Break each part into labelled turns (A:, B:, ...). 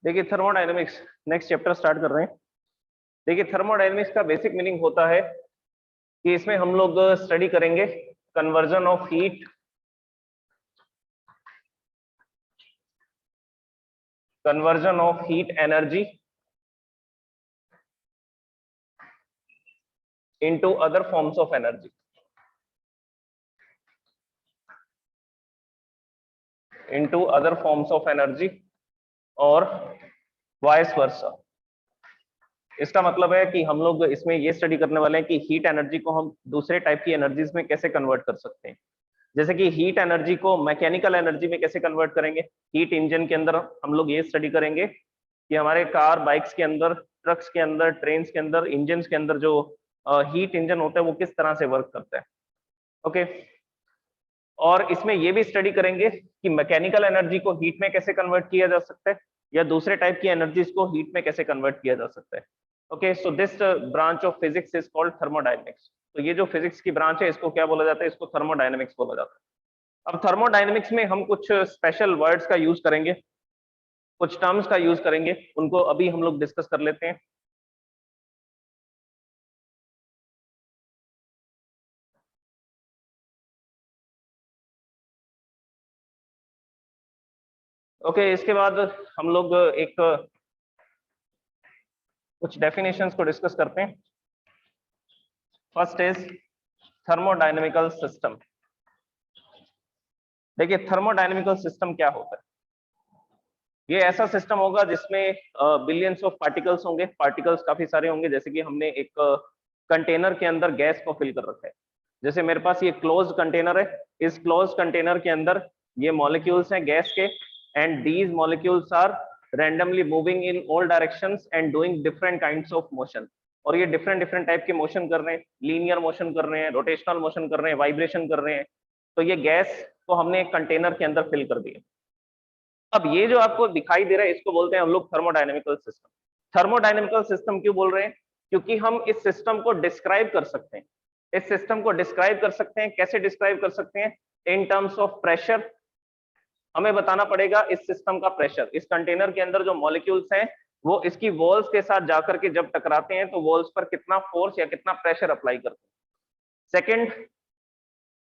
A: देखिए thermodynamics next chapter start कर रहे हैं। देखिए थर्मोडायनेमिक्स का बेसिक मीनिंग होता है कि इसमें हम लोग स्टडी करेंगे conversion of heat energy into other forms of energy और वाइस वर्सा। इसका मतलब है कि हम लोग इसमें ये स्टडी करने वाले हैं कि हीट एनर्जी को हम दूसरे टाइप की एनर्जीज में कैसे कन्वर्ट कर सकते हैं। जैसे कि हीट एनर्जी को मैकेनिकल एनर्जी में कैसे कन्वर्ट करेंगे। हीट इंजन के अंदर हम लोग ये स्टडी करेंगे कि हमारे कार बाइक्स के अंदर, ट्रक्स के अंदर, ट्रेन के अंदर, इंजन के अंदर जो हीट इंजन होता है वो किस तरह से वर्क करता है। ओके, और इसमें ये भी स्टडी करेंगे कि मैकेनिकल एनर्जी को हीट में कैसे कन्वर्ट किया जा सकता है या दूसरे टाइप की एनर्जीज को हीट में कैसे कन्वर्ट किया जा सकता है। Okay, so this branch of physics is called thermodynamics. तो ये जो फिजिक्स की ब्रांच है इसको क्या बोला जाता है? इसको थर्मोडायनेमिक्स बोला जाता है। अब थर्मोडायनेमिक्स में हम कुछ स्पेशल वर्ड्स का यूज करेंगे, कुछ टर्म्स का यूज करेंगे, उनको अभी हम लोग डिस्कस कर लेते हैं। ओके, इसके बाद हम लोग एक कुछ डेफिनेशंस को डिस्कस करते हैं। First is thermodynamical system. देखिए थर्मोडायनेमिकल सिस्टम क्या होता है? ये ऐसा सिस्टम होगा जिसमें बिलियंस ऑफ पार्टिकल्स होंगे, पार्टिकल्स काफी सारे होंगे। जैसे कि हमने एक कंटेनर के अंदर गैस को फिल कर रखा है। जैसे मेरे पास ये क्लोज्ड कंटेनर है, इस क्लोज्ड कंटेनर के अंदर ये मॉलिक्यूल्स हैं गैस के, and these molecules are randomly moving in all directions and doing different kinds of motion. और ये डिफरेंट डिफरेंट टाइप के मोशन कर रहे हैं, लीनियर मोशन कर रहे हैं, रोटेशनल मोशन कर रहे हैं, वाइब्रेशन कर रहे हैं। तो ये गैस को हमने एक कंटेनर के अंदर फिल कर दिया। अब ये जो आपको दिखाई दे रहा है इसको बोलते हैं हम लोग थर्मोडायनेमिकल सिस्टम। थर्मोडायनेमिकल सिस्टम क्यों बोल रहे हैं? क्योंकि हम इस सिस्टम को डिस्क्राइब कर सकते हैं। इस सिस्टम को डिस्क्राइब कर सकते हैं, कैसे डिस्क्राइब कर सकते हैं? In terms of pressure. हमें बताना पड़ेगा इस सिस्टम का प्रेशर। इस कंटेनर के अंदर जो मॉलिक्यूल्स हैं वो इसकी वॉल्स के साथ जाकर के जब टकराते हैं तो वॉल्स पर कितना फोर्स या कितना प्रेशर अप्लाई करते हैं। सेकेंड,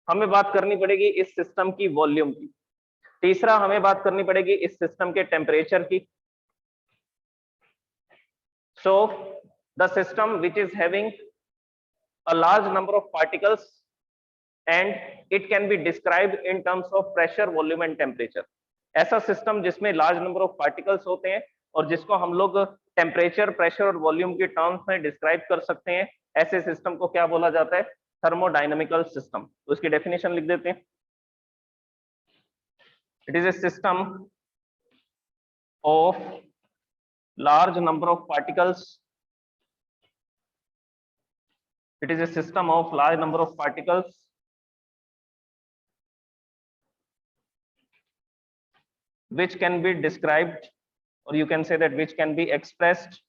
A: हमें बात करनी पड़ेगी इस सिस्टम की वॉल्यूम की। तीसरा, हमें बात करनी पड़ेगी इस सिस्टम के टेम्परेचर की। So the system which is having a large number of particles and it can be described in terms of pressure, volume and temperature. ऐसा सिस्टम जिसमें लार्ज नंबर ऑफ पार्टिकल्स होते हैं और जिसको हम लोग टेम्परेचर, प्रेशर और वॉल्यूम के टर्म्स में डिस्क्राइब कर सकते हैं, ऐसे सिस्टम को क्या बोला जाता है? Thermodynamical system. तो इसकी डेफिनेशन लिख देते हैं। It is a system of large number of particles. It is a system of large number of particles which can be described, or you can say that which can be expressed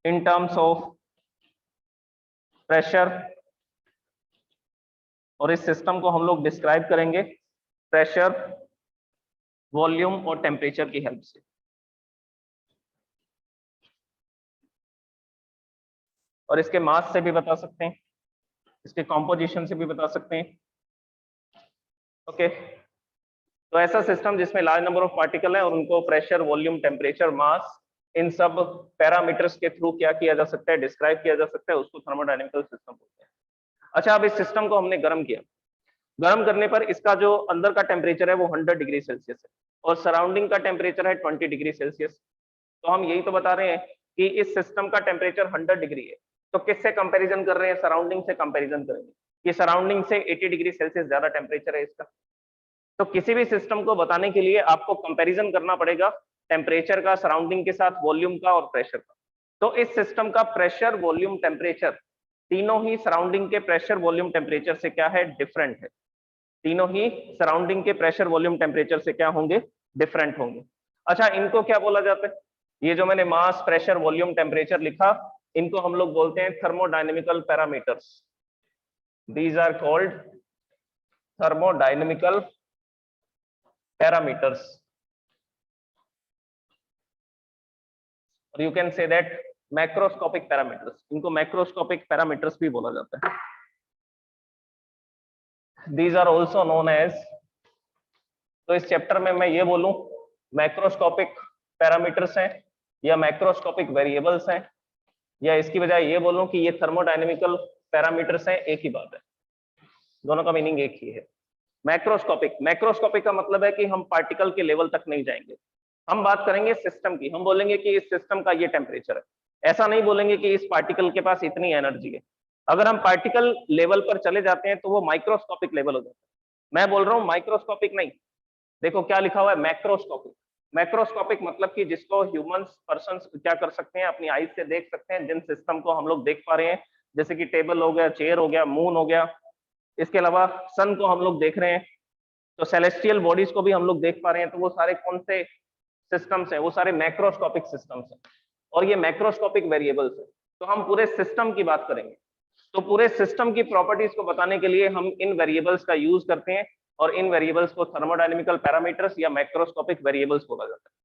A: in terms of pressure। और इस system को हम लोग describe करेंगे pressure, volume और temperature की help से। और इसके मास से भी बता सकते हैं, इसके कॉम्पोजिशन से भी बता सकते हैं। ओके, तो ऐसा सिस्टम जिसमें लार्ज नंबर ऑफ पार्टिकल है और उनको प्रेशर, वॉल्यूम, टेम्परेचर, मास, इन सब पैरामीटर्स के थ्रू क्या किया जा सकता है? डिस्क्राइब किया जा सकता है, उसको थर्मोडायनेमिकल सिस्टम बोलते हैं। अच्छा, अब इस सिस्टम को हमने गर्म किया। गर्म करने पर इसका जो अंदर का टेम्परेचर है वो 100 डिग्री सेल्सियस है और सराउंडिंग का टेम्परेचर है 20 डिग्री सेल्सियस। तो हम यही तो बता रहे हैं कि इस सिस्टम का टेम्परेचर 100 डिग्री है, तो किससे कंपैरिजन कर रहे हैं? सराउंडिंग से कंपैरिजन करेंगे कि सराउंडिंग से 80 डिग्री सेल्सियस ज्यादा टेम्परेचर है इसका। तो किसी भी सिस्टम को बताने के लिए आपको कंपैरिजन करना पड़ेगा टेम्परेचर का, सराउंडिंग के साथ, वॉल्यूम का और प्रेशर का। तो इस सिस्टम का प्रेशर, वॉल्यूम, टेम्परेचर तीनों ही सराउंडिंग के प्रेशर, वॉल्यूम, टेम्परेचर से क्या है? डिफरेंट है। तीनों ही सराउंडिंग के प्रेशर, वॉल्यूम, टेम्परेचर से क्या होंगे? डिफरेंट होंगे। अच्छा, इनको क्या बोला जाता है? ये जो मैंने मास, प्रेशर, वॉल्यूम, टेम्परेचर लिखा, इनको हम लोग बोलते हैं thermodynamical parameters. These are called thermodynamical parameters. और you can say that macroscopic parameters, इनको मैक्रोस्कोपिक पैरामीटर्स भी बोला जाता है। These are also known as, तो इस चैप्टर में मैं ये बोलूं मैक्रोस्कोपिक पैरामीटर्स हैं या मैक्रोस्कोपिक वेरिएबल्स हैं, या इसकी बजाय ये बोलूं कि ये थर्मोडायनेमिकल पैरामीटर्स हैं, एक ही बात है, दोनों का मीनिंग एक ही है। मैक्रोस्कोपिक, मैक्रोस्कोपिक का मतलब है कि हम पार्टिकल के लेवल तक नहीं जाएंगे, हम बात करेंगे सिस्टम की, हम बोलेंगे कि इस सिस्टम का ये टेम्परेचर है, ऐसा नहीं बोलेंगे कि इस पार्टिकल के पास इतनी एनर्जी है। अगर हम पार्टिकल लेवल पर चले जाते हैं तो वो माइक्रोस्कोपिक लेवल हो जाता है। मैं बोल रहा हूँ माइक्रोस्कोपिक नहीं, देखो क्या लिखा हुआ है मैक्रोस्कोपिक। मैक्रोस्कोपिक मतलब कि जिसको ह्यूमंस पर्संस क्या कर सकते हैं, अपनी आईज से देख सकते हैं, जिन सिस्टम को हम लोग देख पा रहे हैं, जैसे कि टेबल हो गया, चेयर हो गया, मून हो गया, इसके अलावा सन को हम लोग देख रहे हैं, तो सेलेस्टियल बॉडीज को भी हम लोग देख पा रहे हैं, तो वो सारे कौन से सिस्टम्स हैं, वो सारे मैक्रोस्कोपिक सिस्टम्स हैं, और ये मैक्रोस्कोपिक वेरिएबल्स हैं। तो हम पूरे सिस्टम की बात करेंगे, तो पूरे सिस्टम की प्रॉपर्टीज को बताने के लिए हम इन वेरिएबल्स का यूज करते हैं, और इन वेरिएबल्स को थर्मोडायनेमिकल पैरामीटर्स या मैक्रोस्कोपिक वेरिएबल्स बोला जाता है।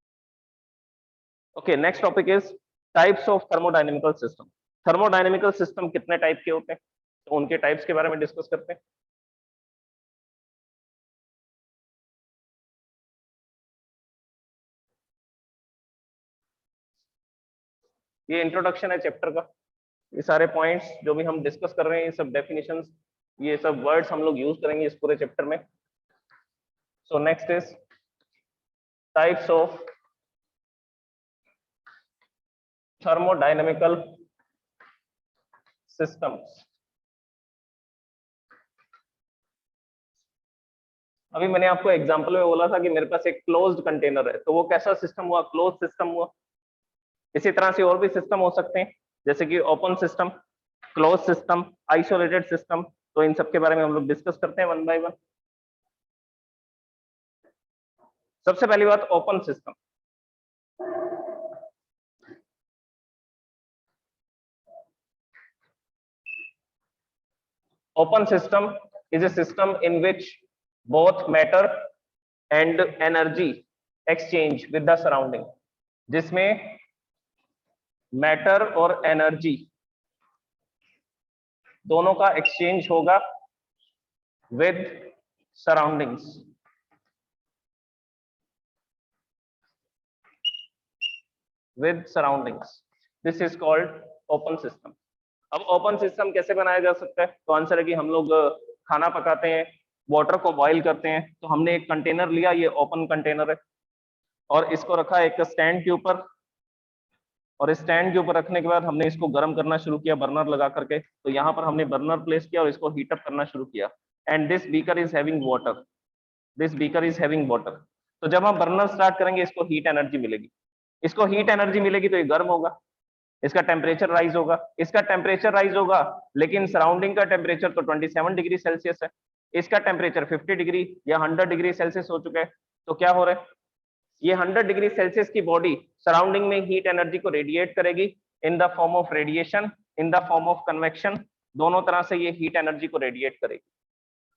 A: Okay, next topic is types of thermodynamical system. Thermodynamical system कितने टाइप के होते हैं, तो उनके टाइप्स के बारे में डिस्कस करते हैं। ये इंट्रोडक्शन है चैप्टर का, ये सारे पॉइंट्स जो भी हम डिस्कस कर रहे हैं, ये सब डेफिनेशंस, ये सब वर्ड्स हम लोग यूज करेंगे इस पूरे चैप्टर में। So next is types of thermodynamical systems. अभी मैंने आपको एग्जांपल में बोला था कि मेरे पास एक क्लोज्ड कंटेनर है, तो वो कैसा सिस्टम हुआ, क्लोज्ड सिस्टम हुआ। इसी तरह से और भी सिस्टम हो सकते हैं, जैसे कि open system, close system, isolated system, तो इन सब के बारे में हम लोग डिस्कस करते हैं वन बाय वन। सबसे पहली बात open system. Open system is a system in which both matter and energy exchange with the surrounding, जिसमें मैटर और एनर्जी दोनों का एक्सचेंज होगा with surroundings. With surroundings, this is called open system. अब open system कैसे बनाया जा सकता है, तो आंसर है कि हम लोग खाना पकाते हैं, वाटर को बॉईल करते हैं, तो हमने एक कंटेनर लिया, ये ओपन कंटेनर है, और इसको रखा एक स्टैंड के ऊपर, और स्टैंड के ऊपर रखने के बाद हमने इसको गर्म करना शुरू किया बर्नर लगा करके, तो यहाँ पर हमने बर्नर प्लेस किया और इसको हीटअप करना शुरू किया, and this beaker is having water, this beaker is having water. तो जब हम बर्नर स्टार्ट करेंगे, इसको हीट एनर्जी मिलेगी, इसको हीट एनर्जी मिलेगी तो ये गर्म होगा, इसका टेम्परेचर राइज होगा, इसका टेम्परेचर राइज होगा, लेकिन सराउंडिंग का टेम्परेचर तो 27 डिग्री सेल्सियस है, इसका टेम्परेचर 50 डिग्री या 100 डिग्री सेल्सियस हो चुका है, तो क्या हो रहा है, ये 100 डिग्री सेल्सियस की बॉडी सराउंडिंग में हीट एनर्जी को रेडिएट करेगी in the form of radiation, in the form of convection, दोनों तरह से ये हीट एनर्जी को रेडिएट करेगी,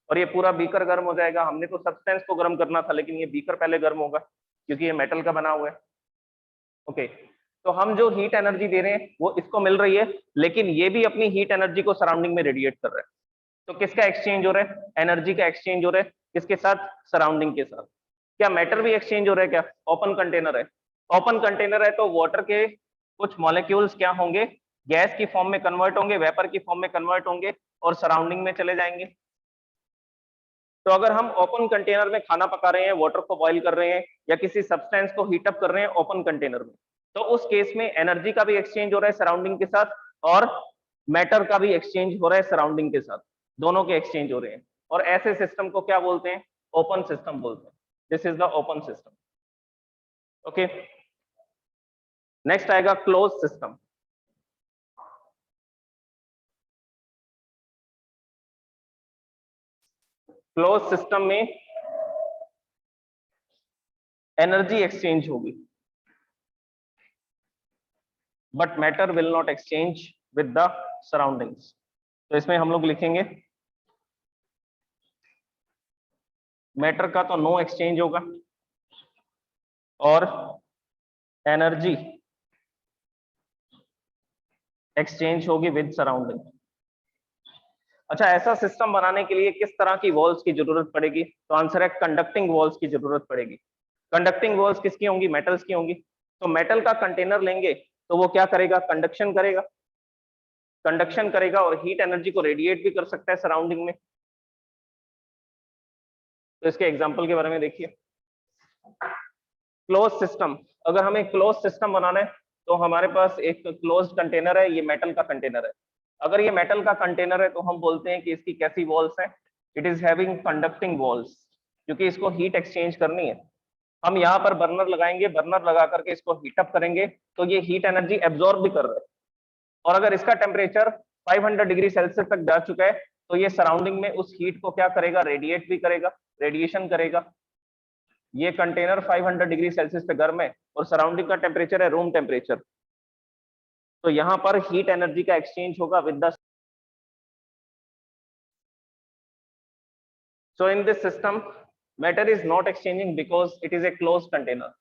A: और ये पूरा बीकर गर्म हो जाएगा। हमने तो सब्सटेंस को गर्म करना था, लेकिन ये बीकर पहले गर्म होगा क्योंकि ये मेटल का बना हुआ है। ओके, तो हम जो हीट एनर्जी दे रहे हैं वो इसको मिल रही है, लेकिन ये भी अपनी हीट एनर्जी को सराउंडिंग में रेडिएट कर रहा है। तो किसका एक्सचेंज हो रहा है, एनर्जी का एक्सचेंज हो रहा है, किसके साथ, सराउंडिंग के साथ। क्या मैटर भी एक्सचेंज हो रहा है क्या, ओपन कंटेनर है, ओपन कंटेनर है तो वाटर के कुछ मॉलिक्यूल्स क्या होंगे, गैस की फॉर्म में कन्वर्ट होंगे, वेपर की फॉर्म में कन्वर्ट होंगे और सराउंडिंग में चले जाएंगे। तो अगर हम ओपन कंटेनर में खाना पका रहे हैं, वाटर को बॉईल कर रहे हैं या किसी सब्सटेंस को हीटअप कर रहे हैं ओपन कंटेनर में, तो उस केस में एनर्जी का भी एक्सचेंज हो रहा है सराउंडिंग के साथ, और मैटर का भी एक्सचेंज हो रहा है सराउंडिंग के साथ, दोनों के एक्सचेंज हो रहे हैं, और ऐसे सिस्टम को क्या बोलते हैं, ओपन सिस्टम बोलते हैं। This is the open system. Okay, next आएगा क्लोज सिस्टम। क्लोज सिस्टम में एनर्जी एक्सचेंज होगी, but matter will not exchange with the surroundings. तो इसमें हम लोग लिखेंगे मैटर का तो नो एक्सचेंज होगा, और एनर्जी एक्सचेंज होगी विद सराउंडिंग। अच्छा, ऐसा सिस्टम बनाने के लिए किस तरह की वॉल्स की जरूरत पड़ेगी? तो आंसर है कंडक्टिंग वॉल्स की जरूरत पड़ेगी। कंडक्टिंग वॉल्स किसकी होंगी? मेटल्स की होंगी। तो मेटल का कंटेनर लेंगे तो वो क्या करेगा? कंडक्शन करेगा। कंडक्शन करेगा और हीट एनर्जी को रेडिएट भी कर सकता है सराउंडिंग में। तो इसके एग्जांपल के बारे में देखिए। क्लोज सिस्टम, अगर हमें क्लोज सिस्टम बनाना है तो हमारे पास एक क्लोज्ड कंटेनर है, ये मेटल का कंटेनर है। अगर ये मेटल का कंटेनर है तो हम बोलते हैं कि इसकी कैसी वॉल्स हैं? It is having conducting walls, क्योंकि इसको हीट एक्सचेंज करनी है। हम यहाँ पर बर्नर लगाएंगे, बर्नर लगा करके इसको हीटअप करेंगे तो ये हीट एनर्जी एब्जॉर्ब भी कर रहा है। और अगर इसका टेम्परेचर 500 डिग्री सेल्सियस तक जा चुका है तो ये सराउंडिंग में उस हीट को क्या करेगा? रेडिएट भी करेगा, रेडिएशन करेगा। ये कंटेनर 500 डिग्री सेल्सियस पे गर्म है और सराउंडिंग का टेम्परेचर है रूम टेम्परेचर। तो यहाँ पर हीट एनर्जी का एक्सचेंज होगा with the. So in this system matter is not exchanging because it is a close container.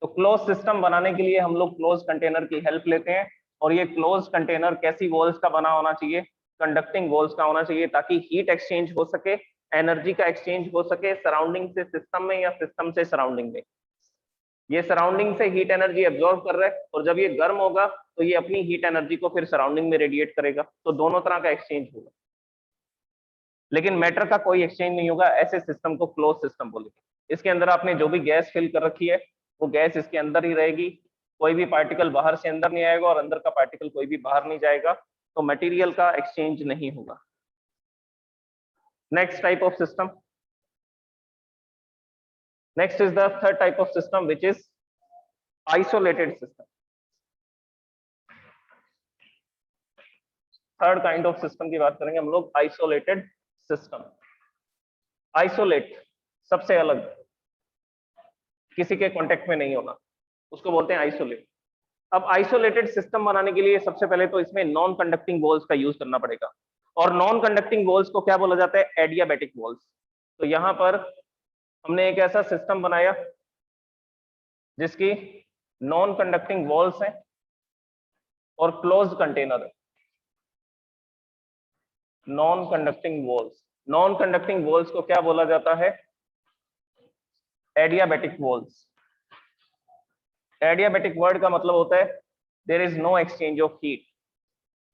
A: तो क्लोज सिस्टम बनाने के लिए हम लोग क्लोज कंटेनर की हेल्प लेते हैं। और ये क्लोज कंटेनर कैसी वॉल्स का बना होना चाहिए? कंडक्टिंग वॉल्स का होना चाहिए, ताकि हीट एक्सचेंज हो सके, एनर्जी का एक्सचेंज हो सके सराउंडिंग से सिस्टम में या सिस्टम से सराउंडिंग में। ये सराउंडिंग से हीट एनर्जी एब्जॉर्ब कर रहा है और जब ये गर्म होगा तो ये अपनी हीट एनर्जी को फिर सराउंडिंग में रेडिएट करेगा। तो दोनों तरह का एक्सचेंज होगा, लेकिन मैटर का कोई एक्सचेंज नहीं होगा। ऐसे सिस्टम को क्लोज सिस्टम बोलेंगे। इसके अंदर आपने जो भी गैस फिल कर रखी है वो गैस इसके अंदर ही रहेगी, कोई भी पार्टिकल बाहर से अंदर नहीं आएगा और अंदर का पार्टिकल कोई भी बाहर नहीं जाएगा। तो मटेरियल का एक्सचेंज नहीं होगा। Next type of system, next is the third type of system which is isolated system. Third kind of system की बात करेंगे हम लोग, आइसोलेटेड सिस्टम। आइसोलेट, सबसे अलग, किसी के कांटेक्ट में नहीं होना, उसको बोलते हैं आइसोलेट। अब आइसोलेटेड सिस्टम बनाने के लिए सबसे पहले तो इसमें नॉन कंडक्टिंग वॉल्स का यूज करना पड़ेगा। और नॉन कंडक्टिंग वॉल्स को क्या बोला जाता है? Adiabatic walls. तो यहां पर हमने एक ऐसा सिस्टम बनाया जिसकी नॉन कंडक्टिंग वॉल्स हैं और क्लोज्ड कंटेनर है। Non conducting walls, non conducting walls को क्या बोला जाता है? Adiabatic walls. एडियाबैटिक वर्ड का मतलब होता है there is no exchange of heat.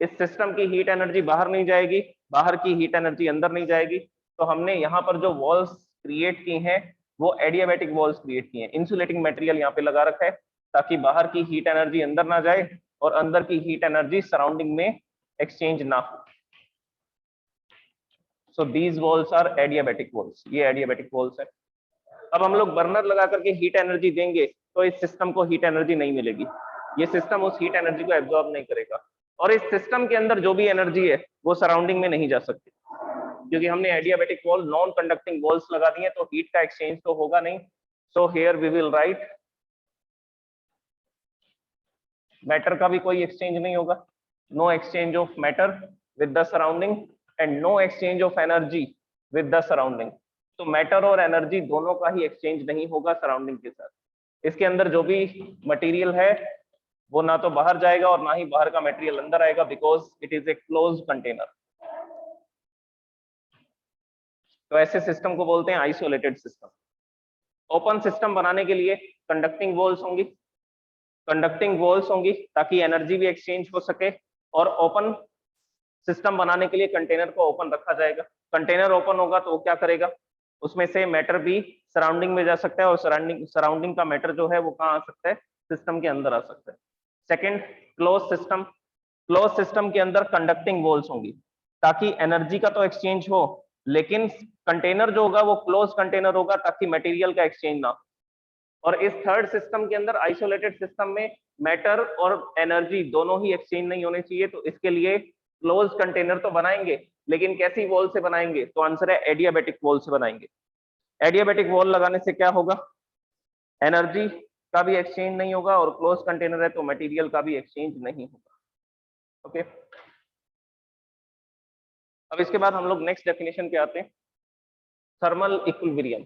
A: इस सिस्टम की हीट एनर्जी बाहर नहीं जाएगी, बाहर की हीट एनर्जी अंदर नहीं जाएगी। तो हमने यहाँ पर जो वॉल्स क्रिएट की हैं वो एडियाबैटिक वॉल्स क्रिएट की हैं। इंसुलेटिंग मटेरियल यहाँ पे लगा रखा है ताकि बाहर की हीट एनर्जी अंदर ना जाए और अंदर की हीट एनर्जी सराउंडिंग में एक्सचेंज ना हो। So these walls are adiabatic walls, ये एडियाबैटिक वॉल्स है। अब हम लोग बर्नर लगा करके हीट एनर्जी देंगे तो इस सिस्टम को हीट एनर्जी नहीं मिलेगी, ये सिस्टम उस हीट एनर्जी को एब्जॉर्ब नहीं करेगा। और इस सिस्टम के अंदर जो भी एनर्जी है वो सराउंडिंग में नहीं जा सकती, क्योंकि हमने adiabatic wall, non conducting walls लगा दी है, तो हीट का एक्सचेंज तो होगा नहीं। So here we will write matter का भी कोई एक्सचेंज नहीं होगा, no exchange of matter with the surrounding and no exchange of energy with the surrounding. तो मैटर और एनर्जी दोनों का ही एक्सचेंज नहीं होगा सराउंडिंग के साथ। इसके अंदर जो भी मटेरियल है वो ना तो बाहर जाएगा और ना ही बाहर का मटेरियल अंदर आएगा, because it is a closed container. तो ऐसे सिस्टम को बोलते हैं आइसोलेटेड सिस्टम। ओपन सिस्टम बनाने के लिए कंडक्टिंग वॉल्स होंगी, कंडक्टिंग वॉल्स होंगी ताकि एनर्जी भी एक्सचेंज हो सके। और ओपन सिस्टम बनाने के लिए कंटेनर को ओपन रखा जाएगा। कंटेनर ओपन होगा तो वो क्या करेगा? उसमें से मैटर भी सराउंडिंग में जा सकता है और सराउंडिंग का मैटर जो है वो कहाँ आ सकता है? सिस्टम के अंदर आ सकता है। Second, close system. Close system के अंदर कंडक्टिंग वॉल्स होंगी ताकि एनर्जी का तो एक्सचेंज हो, लेकिन कंटेनर जो होगा वो क्लोज कंटेनर होगा ताकि मटेरियल का एक्सचेंज ना हो। और इस थर्ड सिस्टम के अंदर, आइसोलेटेड सिस्टम में, मैटर और एनर्जी दोनों ही एक्सचेंज नहीं होने चाहिए। तो इसके लिए क्लोज कंटेनर तो बनाएंगे, लेकिन कैसी वॉल से बनाएंगे? तो आंसर है एडियाबैटिक वॉल से बनाएंगे। एडियाबैटिक वॉल लगाने से क्या होगा? एनर्जी का भी एक्सचेंज नहीं होगा और क्लोज कंटेनर है तो मटेरियल का भी एक्सचेंज नहीं होगा। ओके, अब इसके बाद हम लोग नेक्स्ट डेफिनेशन पे आते हैं, thermal equilibrium.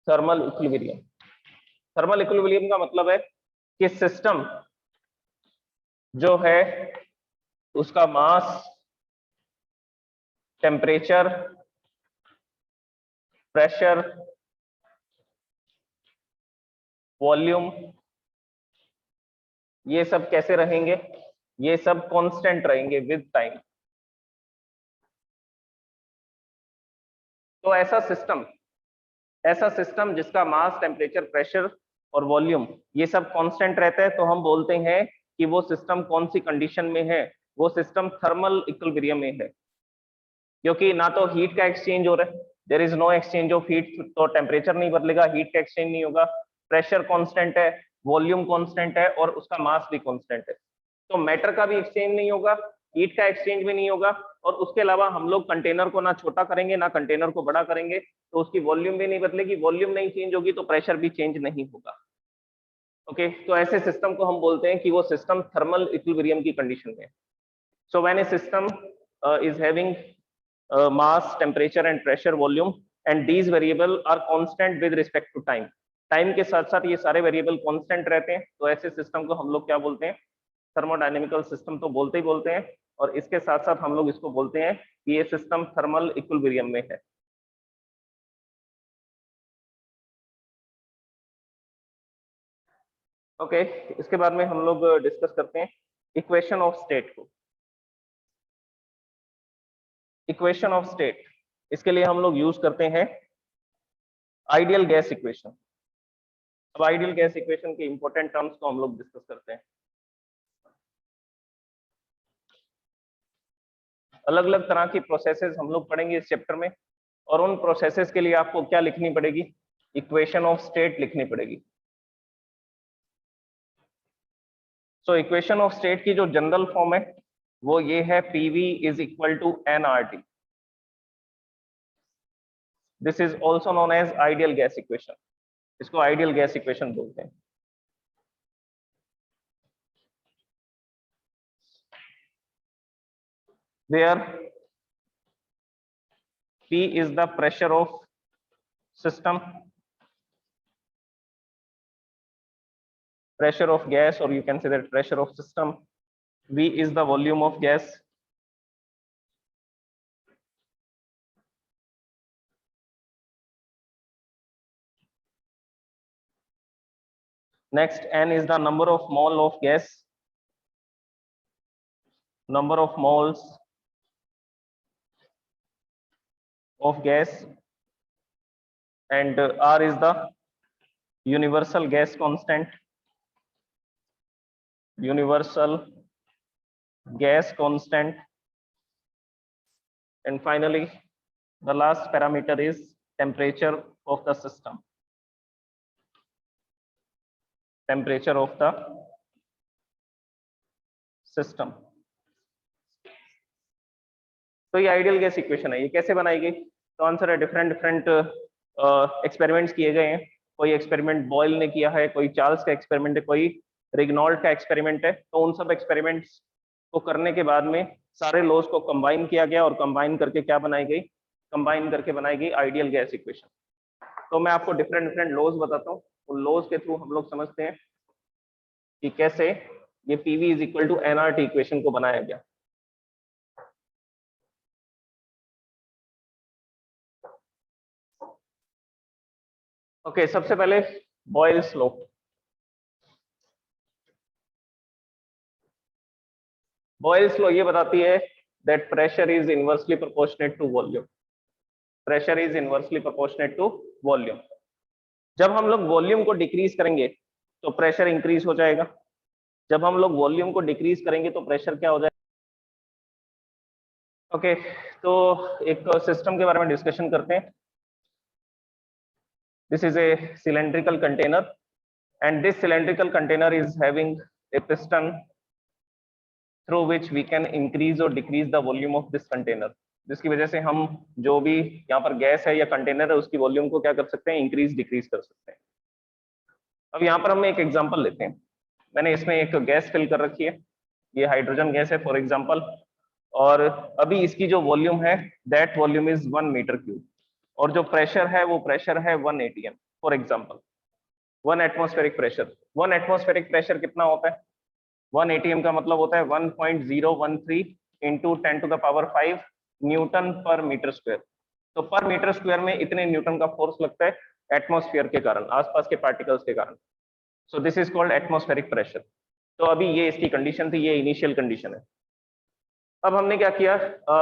A: Thermal equilibrium. Thermal equilibrium का मतलब है कि सिस्टम जो है उसका मास, टेम्परेचर, प्रेशर, वॉल्यूम, ये सब कैसे रहेंगे? ये सब कांस्टेंट रहेंगे विद टाइम। तो ऐसा सिस्टम जिसका मास, टेम्परेचर, प्रेशर और वॉल्यूम ये सब कांस्टेंट रहता है, तो हम बोलते हैं कि वो सिस्टम कौन सी कंडीशन में है? वो सिस्टम थर्मल इक्विलिब्रियम में है, क्योंकि ना तो हीट का एक्सचेंज हो रहा है, there is no exchange of heat, तो टेम्परेचर नहीं बदलेगा, हीट का एक्सचेंज नहीं होगा, प्रेशर कांस्टेंट है, वॉल्यूम कांस्टेंट है और उसका मास भी कांस्टेंट है। तो मैटर का भी एक्सचेंज नहीं होगा, हीट का एक्सचेंज भी नहीं होगा, और उसके अलावा हम लोग कंटेनर को ना छोटा करेंगे ना कंटेनर को बड़ा करेंगे, तो उसकी वॉल्यूम भी नहीं बदलेगी, वॉल्यूम नहीं चेंज होगी तो प्रेशर भी चेंज नहीं होगा। ओके, तो ऐसे सिस्टम को हम बोलते हैं कि वो सिस्टम थर्मल इक्विलिब्रियम की कंडीशन में है। So when A system is having mass, temperature and pressure, volume, and these variable are constant with respect to time. Time के साथ साथ ये सारे वेरिएबल कांस्टेंट रहते हैं, तो ऐसे सिस्टम को हम लोग क्या बोलते हैं? थर्मोडायनेमिकल सिस्टम तो बोलते ही बोलते हैं, और इसके साथ साथ हम लोग इसको बोलते हैं कि ये सिस्टम थर्मल इक्विलिब्रियम में है। ओके, इसके बाद में हम लोग डिस्कस करते हैं इक्वेशन ऑफ स्टेट को। इक्वेशन ऑफ स्टेट, इसके लिए हम लोग यूज करते हैं आइडियल गैस इक्वेशन। अब आइडियल गैस इक्वेशन के इंपॉर्टेंट टर्म्स को हम लोग डिस्कस करते हैं। अलग अलग तरह की प्रोसेसेस हम लोग पढ़ेंगे इस चैप्टर में, और उन प्रोसेसेस के लिए आपको क्या लिखनी पड़ेगी? इक्वेशन ऑफ स्टेट लिखनी पड़ेगी। सो इक्वेशन ऑफ स्टेट की जो जनरल फॉर्म है वो ये है, PV is equal to nRT। This is also known as ideal gas equation, इसको आइडियल गैस इक्वेशन बोलते हैं। Where P is the pressure of system, pressure of gas, or you can say that pressure of system. V is the volume of gas. Next, N is the number of mole of gas, number of moles of gas, and R is the universal gas constant, universal gas constant, and finally the last parameter is temperature of the system, temperature of the system. तो ये ideal gas equation है। ये कैसे बनाई गई? तो answer है, different experiments किए गए हैं। कोई एक्सपेरिमेंट बॉयल ने किया है, कोई चार्ल्स का एक्सपेरिमेंट है, कोई रिग्नॉल्ड का एक्सपेरिमेंट है। तो उन सब एक्सपेरिमेंट्स को करने के बाद में सारे लॉज को कंबाइन किया गया, और कंबाइन करके क्या बनाई गई? कंबाइन करके बनाई गई आइडियल गैस इक्वेशन। तो मैं आपको डिफरेंट लॉज बताता हूँ, उन लॉज के थ्रू हम लोग समझते हैं कि कैसे ये PV is equal to nRT equation को बनाया गया। ओके, सबसे पहले बॉयल्स लॉ। बॉयल्स लॉ ये बताती है that pressure is inversely proportionate to volume. Pressure is inversely proportionate to volume. जब हम लोग वॉल्यूम को डिक्रीज करेंगे तो प्रेशर इंक्रीज हो जाएगा, जब हम लोग वॉल्यूम को डिक्रीज करेंगे तो प्रेशर क्या हो जाएगा? ओके, तो एक सिस्टम के बारे में डिस्कशन करते हैं। This is a cylindrical container, and this cylindrical container is having a piston through which we can increase or decrease the volume of this container, जिसकी वजह से हम जो भी यहाँ पर गैस है या कंटेनर है उसकी वॉल्यूम को क्या कर सकते हैं? इंक्रीज डिक्रीज कर सकते हैं। अब यहाँ पर हम एक एग्जांपल लेते हैं। मैंने इसमें एक गैस फिल कर रखी है, ये हाइड्रोजन गैस है फॉर एग्जांपल, और अभी इसकी जो वॉल्यूम है that volume is 1 metre cube, और जो प्रेशर है वो प्रेशर है 1 atm for example 1 atmospheric pressure, 1 atmospheric pressure कितना होता है? 1 ATM का मतलब होता है 1.013 इंटू 10⁵ न्यूटन पर मीटर स्क्वायर। तो पर मीटर स्क्वायर में इतने न्यूटन का फोर्स लगता है एटमॉस्फेयर के कारण, आसपास के पार्टिकल्स के कारण। So this is called atmospheric pressure. तो अभी ये इसकी कंडीशन थी, ये इनिशियल कंडीशन है। अब हमने क्या किया,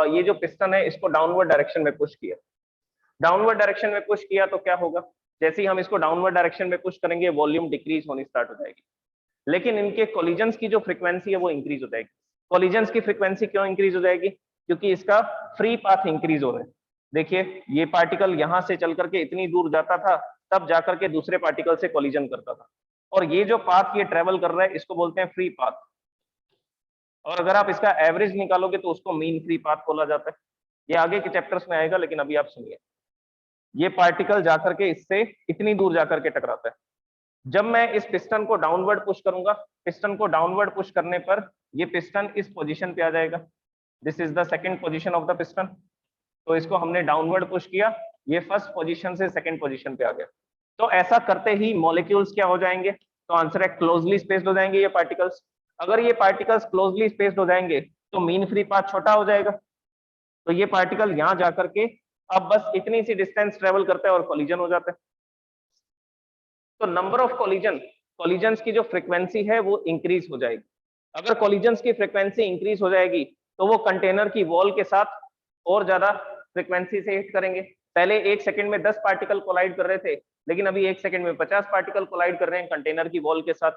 A: ये जो पिस्टन है इसको डाउनवर्ड डायरेक्शन में पुश किया। डाउनवर्ड डायरेक्शन में पुश किया तो क्या होगा, जैसे ही हम इसको डाउनवर्ड डायरेक्शन में पुश करेंगे वॉल्यूम डिक्रीज होनी स्टार्ट हो जाएगी, लेकिन इनके कोलिजन्स की जो फ्रीक्वेंसी है वो इंक्रीज हो जाएगी। कोलिजन्स की फ्रीक्वेंसी क्यों इंक्रीज हो जाएगी? क्योंकि इसका फ्री पाथ इंक्रीज हो रहा है। देखिए ये पार्टिकल यहां से चल करके इतनी दूर जाता था, तब जाकर के दूसरे पार्टिकल से कोलिजन करता था, और ये जो पाथ ये ट्रेवल कर रहा है इसको बोलते हैं फ्री पाथ। और अगर आप इसका एवरेज निकालोगे तो उसको मीन फ्री पाथ बोला जाता है। ये आगे के चैप्टर्स में आएगा, लेकिन अभी आप सुनिए। ये पार्टिकल जाकर के इससे इतनी दूर जाकर के टकराता है। जब मैं इस पिस्टन को डाउनवर्ड पुश करूंगा, पिस्टन को डाउनवर्ड पुश करने पर ये पिस्टन इस पोजीशन पे आ जाएगा। This is the second position of the piston. तो इसको हमने डाउनवर्ड पुश किया, ये फर्स्ट पोजीशन से सेकंड पोजीशन पे आ गया। तो ऐसा करते ही मॉलिक्यूल्स क्या हो जाएंगे? तो आंसर है क्लोजली स्पेस्ड हो जाएंगे ये पार्टिकल्स। अगर ये पार्टिकल्स क्लोजली स्पेस्ड हो जाएंगे तो मीन फ्री पाथ छोटा हो जाएगा। तो ये पार्टिकल यहां जाकर के अब बस इतनी सी डिस्टेंस ट्रेवल करता है और कोलिजन हो जाता है। तो नंबर ऑफ कोलिजन्स की जो फ्रीक्वेंसी है वो इंक्रीज हो जाएगी। अगर कोलिजन्स की फ्रीक्वेंसी इंक्रीज हो जाएगी तो वो कंटेनर की वॉल के साथ और ज्यादा फ्रीक्वेंसी से हिट करेंगे। पहले 1 सेकंड में 10 पार्टिकल कोलाइड कर रहे थे, लेकिन अभी 1 सेकंड में 50 पार्टिकल कोलाइड कर रहे हैं कंटेनर की वॉल के साथ।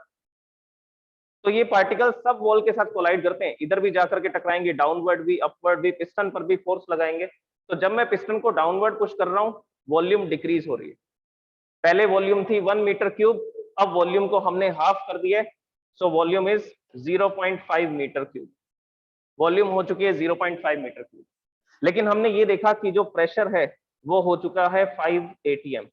A: तो ये पार्टिकल सब वॉल के साथ कोलाइड करते हैं, इधर भी जाकर के टकराएंगे, डाउनवर्ड भी अपवर्ड भी, पिस्टन पर भी फोर्स लगाएंगे। तो जब मैं पिस्टन को डाउनवर्ड पुश कर रहा हूँ वॉल्यूम डिक्रीज हो रही है। पहले वॉल्यूम थी 1 मीटर क्यूब, अब वॉल्यूम को हमने हाफ कर दिया है। So volume is 0.5 metre cube. Volume हो चुकी है 0.5 मीटर क्यूब। लेकिन हमने ये देखा कि जो प्रेशर है वो हो चुका है 5 ATM।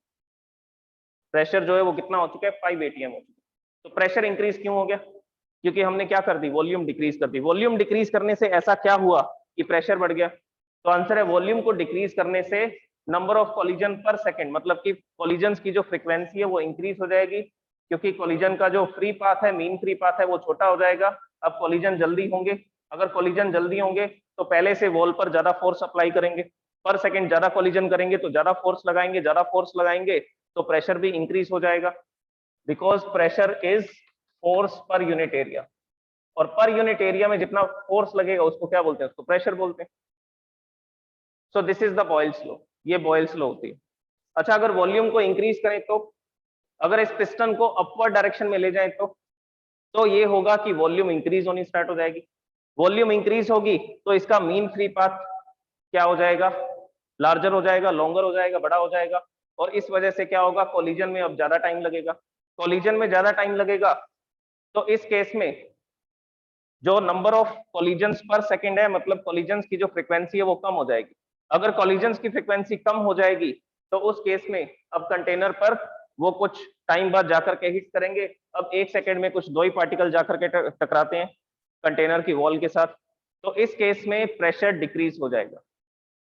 A: प्रेशर जो है वो कितना हो चुका है? 5 ATM हो चुका है। तो प्रेशर इंक्रीज क्यों हो गया? क्योंकि हमने क्या कर दी? वॉल्यूम डिक्रीज कर दी। वॉल्यूम डिक्रीज करने से ऐसा क्या हुआ कि प्रेशर बढ़ गया? तो आंसर है वॉल्यूम को डिक्रीज करने से नंबर ऑफ कोलिजन पर सेकंड, मतलब कि कोलिजन्स की जो फ्रीक्वेंसी है वो इंक्रीज हो जाएगी, क्योंकि कोलिजन का जो फ्री पाथ है, मीन फ्री पाथ है, वो छोटा हो जाएगा। अब कोलिजन जल्दी होंगे। अगर कोलिजन जल्दी होंगे तो पहले से वॉल पर ज्यादा फोर्स अप्लाई करेंगे, पर सेकंड ज्यादा कोलिजन करेंगे तो ज्यादा फोर्स लगाएंगे, ज्यादा फोर्स लगाएंगे तो प्रेशर भी इंक्रीज हो जाएगा, because pressure is force per unit area. और पर यूनिट एरिया में जितना फोर्स लगेगा उसको क्या बोलते हैं? उसको प्रेशर बोलते हैं। So this is the Boyle's law. ये बॉयल्स लॉ होती है। अच्छा, अगर वॉल्यूम को इंक्रीज करें तो, अगर इस पिस्टन को अपवर्ड डायरेक्शन में ले जाएं तो ये होगा कि वॉल्यूम इंक्रीज होनी स्टार्ट हो जाएगी। वॉल्यूम इंक्रीज होगी तो इसका मीन फ्री पाथ क्या हो जाएगा? लार्जर हो जाएगा, लॉन्गर हो जाएगा, बड़ा हो जाएगा। और इस वजह से क्या होगा? कोलिजन में अब ज्यादा टाइम लगेगा। कोलिजन में ज्यादा टाइम लगेगा तो इस केस में जो नंबर ऑफ कोलिजन्स पर सेकंड है, मतलब कोलिजन्स की जो फ्रीक्वेंसी है वो कम हो जाएगी। अगर कोलिजन्स की फ्रीक्वेंसी कम हो जाएगी तो उस केस में अब कंटेनर पर वो कुछ टाइम बाद जाकर के हिट करेंगे। अब 1 सेकंड में कुछ 2 ही पार्टिकल जाकर के टकराते हैं कंटेनर की वॉल के साथ, तो इस केस में प्रेशर डिक्रीज हो जाएगा।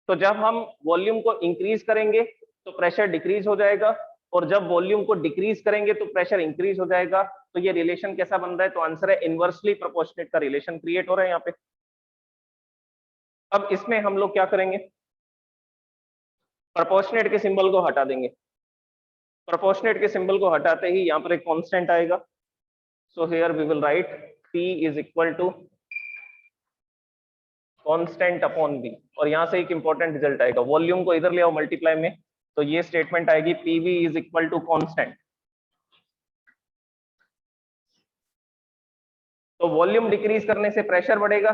A: तो जब हम वॉल्यूम को इंक्रीज करेंगे तो प्रेशर डिक्रीज हो जाएगा, और जब वॉल्यूम को डिक्रीज करेंगे तो प्रेशर इंक्रीज हो जाएगा। तो ये रिलेशन कैसा बन रहा है? तो आंसर है इनवर्सली प्रोपोर्शनेट का रिलेशन क्रिएट हो रहा है यहाँ पे। अब इसमें हम लोग क्या करेंगे? प्रोपोर्शनेट के सिंबल को हटा देंगे। प्रोपोर्शनेट के सिंबल को हटाते ही यहाँ पर एक कांस्टेंट आएगा। So here we will write P is equal to constant upon V, और यहाँ से एक इंपॉर्टेंट रिजल्ट आएगा। वॉल्यूम को इधर ले आओ मल्टीप्लाई में, तो ये स्टेटमेंट आएगी PV is equal to constant. तो वॉल्यूम डिक्रीज करने से प्रेशर बढ़ेगा,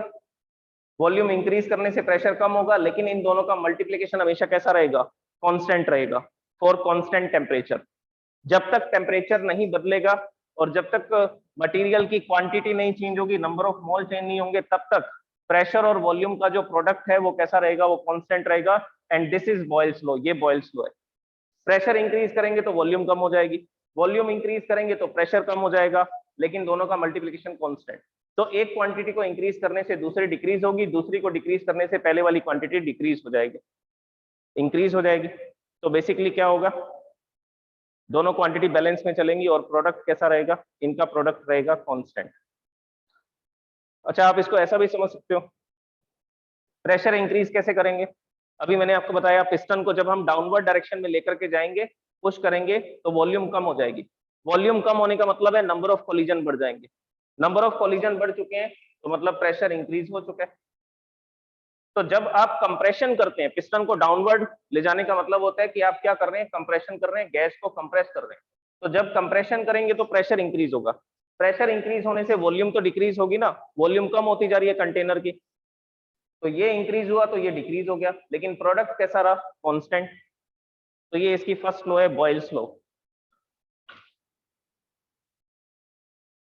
A: वॉल्यूम इंक्रीज करने से प्रेशर कम होगा, लेकिन इन दोनों का मल्टीप्लिकेशन हमेशा कैसा रहेगा? कांस्टेंट रहेगा फॉर कांस्टेंट टेम्परेचर। जब तक टेम्परेचर नहीं बदलेगा और जब तक मटेरियल की क्वांटिटी नहीं चेंज होगी, नंबर ऑफ मोल चेंज नहीं होंगे, तब तक प्रेशर और वॉल्यूम का जो प्रोडक्ट है वो कैसा रहेगा? वो कांस्टेंट रहेगा। And this is Boyle's law. ये बॉयल्स लॉ है। प्रेशर इंक्रीज करेंगे तो वॉल्यूम कम हो जाएगी, वॉल्यूम इंक्रीज करेंगे तो प्रेशर कम हो जाएगा, लेकिन दोनों का मल्टीप्लिकेशन कांस्टेंट। तो एक क्वांटिटी को इंक्रीज करने से दूसरी डिक्रीज होगी, दूसरी को डिक्रीज करने से पहले वाली क्वांटिटी डिक्रीज हो जाएगी, इंक्रीज हो जाएगी। तो बेसिकली क्या होगा? दोनों क्वांटिटी बैलेंस में चलेंगी और प्रोडक्ट कैसा रहेगा, इनका प्रोडक्ट रहेगा कांस्टेंट। अच्छा, आप इसको ऐसा भी समझ सकते हो, प्रेशर इंक्रीज कैसे करेंगे? अभी मैंने आपको बताया पिस्टन को जब हम डाउनवर्ड डायरेक्शन में लेकर के जाएंगे, पुश करेंगे, तो वॉल्यूम कम हो जाएगी। वॉल्यूम कम होने का मतलब है नंबर ऑफ कोलिजन बढ़ जाएंगे। नंबर ऑफ कोलिजन बढ़ चुके हैं तो मतलब प्रेशर इंक्रीज हो चुका है। तो जब आप कंप्रेशन करते हैं, पिस्टन को डाउनवर्ड ले जाने का मतलब होता है कि आप क्या कर रहे हैं, कंप्रेशन कर रहे हैं, गैस को कंप्रेस कर रहे हैं। तो जब कंप्रेशन करेंगे तो प्रेशर इंक्रीज होगा। प्रेशर इंक्रीज होने से वॉल्यूम तो डिक्रीज होगी ना, वॉल्यूम कम होती जा रही है कंटेनर की, तो ये इंक्रीज हुआ तो ये डिक्रीज हो गया, लेकिन प्रोडक्ट कैसा रहा, कांस्टेंट। तो ये इसकी फर्स्ट लॉ है, बॉयल्स लॉ।